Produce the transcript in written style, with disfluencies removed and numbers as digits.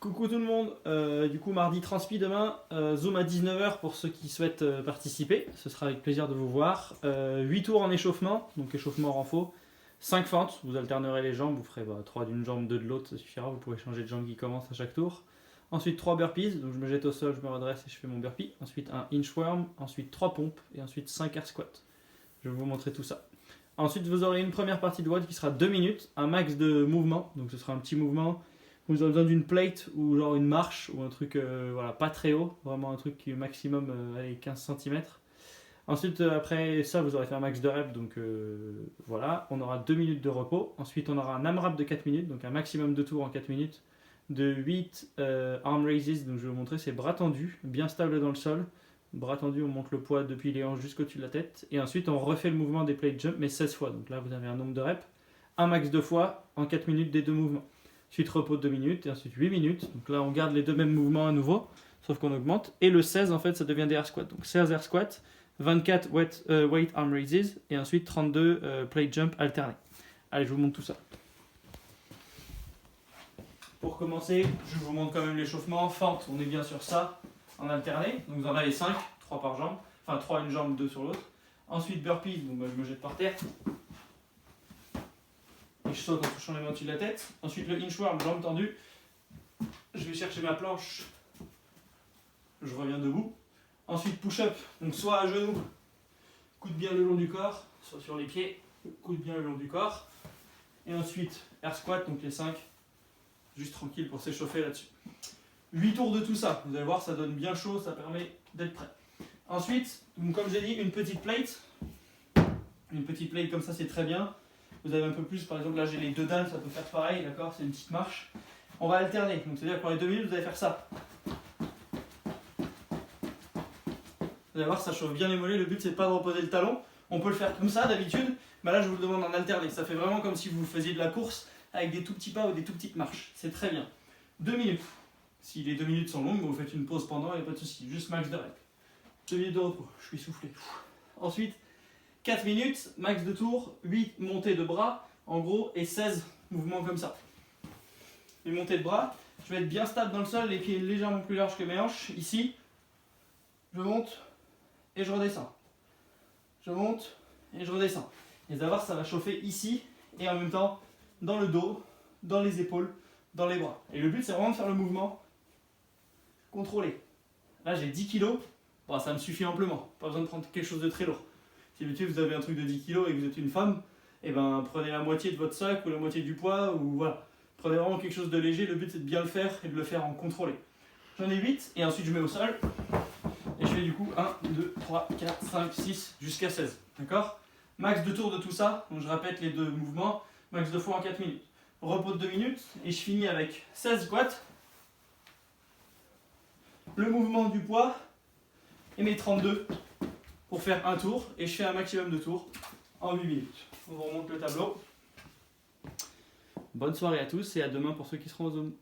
Coucou tout le monde, du coup mardi transpi demain, Zoom à 19h pour ceux qui souhaitent participer, ce sera avec plaisir de vous voir. 8 tours en échauffement, donc échauffement renfo, 5 fentes, vous alternerez les jambes, vous ferez 3 d'une jambe, 2 de l'autre, ça suffira, vous pouvez changer de jambe qui commence à chaque tour. Ensuite 3 burpees, donc je me jette au sol, je me redresse et je fais mon burpee. Ensuite un inchworm, ensuite 3 pompes et ensuite 5 air squats. Je vais vous montrer tout ça. Ensuite vous aurez une première partie de WOD qui sera 2 minutes, un max de mouvement, donc ce sera un petit mouvement. Vous avez besoin d'une plate ou genre une marche ou un truc voilà, pas très haut, vraiment un truc qui est maximum 15 cm. Ensuite, après ça, vous aurez fait un max de reps, donc voilà, on aura 2 minutes de repos. Ensuite, on aura un AMRAP de 4 minutes, donc un maximum de tours en 4 minutes. De 8 arm raises, donc je vais vous montrer, c'est bras tendus, bien stable dans le sol. Bras tendus, on monte le poids depuis les hanches jusqu'au-dessus de la tête. Et ensuite, on refait le mouvement des plate jump, mais 16 fois. Donc là, vous avez un nombre de reps, un max de fois en 4 minutes des deux mouvements. Ensuite repos de 2 minutes et ensuite 8 minutes. Donc là on garde les deux mêmes mouvements à nouveau, sauf qu'on augmente. Et le 16 en fait ça devient des air squats. Donc 16 air squats, 24 weight arm raises et ensuite 32 plate jump alternés. Allez, je vous montre tout ça. Pour commencer, je vous montre quand même l'échauffement. Fente, on est bien sur ça, en alterné. Donc vous en avez 5, 3 par jambe. Enfin 3 une jambe, 2 sur l'autre. Ensuite burpees, donc je me jette par terre. Et je saute en touchant les mains au-dessus de la tête. Ensuite le inchworm, jambes tendues. Je vais chercher ma planche. Je reviens debout. Ensuite push-up, donc soit à genoux, coude bien le long du corps, soit sur les pieds, coude bien le long du corps. Et ensuite air squat, donc les 5, juste tranquille pour s'échauffer là-dessus. 8 tours de tout ça, vous allez voir ça donne bien chaud, ça permet d'être prêt. Ensuite, comme j'ai dit, une petite plate. Une petite plate comme ça c'est très bien. Vous avez un peu plus, par exemple là j'ai les 2 dalles, ça peut faire pareil, d'accord, c'est une petite marche. On va alterner, donc c'est-à-dire que pour les 2 minutes vous allez faire ça. Vous allez voir, ça chauffe bien les mollets, le but c'est pas de reposer le talon. On peut le faire comme ça d'habitude, mais là je vous le demande en alterner. Ça fait vraiment comme si vous faisiez de la course avec des tout petits pas ou des tout petites marches. C'est très bien. 2 minutes. Si les 2 minutes sont longues, vous faites une pause pendant, il n'y a pas de souci, juste max de reps. 2 minutes de repos, je suis soufflé. Ensuite, 4 minutes, max de tours, 8 montées de bras, en gros, et 16 mouvements comme ça. Les montées de bras, je vais être bien stable dans le sol, les pieds légèrement plus larges que mes hanches. Ici, je monte et je redescends. Je monte et je redescends. Et vous allez voir, ça va chauffer ici et en même temps dans le dos, dans les épaules, dans les bras. Et le but, c'est vraiment de faire le mouvement contrôlé. Là, j'ai 10 kg, bon, ça me suffit amplement. Pas besoin de prendre quelque chose de très lourd. Si vous avez un truc de 10 kg et que vous êtes une femme, eh ben, prenez la moitié de votre sac ou la moitié du poids, ou voilà. Prenez vraiment quelque chose de léger, le but c'est de bien le faire et de le faire en contrôlé. J'en ai 8 et ensuite je mets au sol. Et je fais du coup 1, 2, 3, 4, 5, 6 jusqu'à 16. D'accord? Max de tours de tout ça, donc je répète les deux mouvements, max de fois en 4 minutes. Repos de 2 minutes et je finis avec 16 squats, le mouvement du poids et mes 32 pour faire un tour et je fais un maximum de tours en 8 minutes. On vous remonte le tableau. Bonne soirée à tous et à demain pour ceux qui seront au Zoom.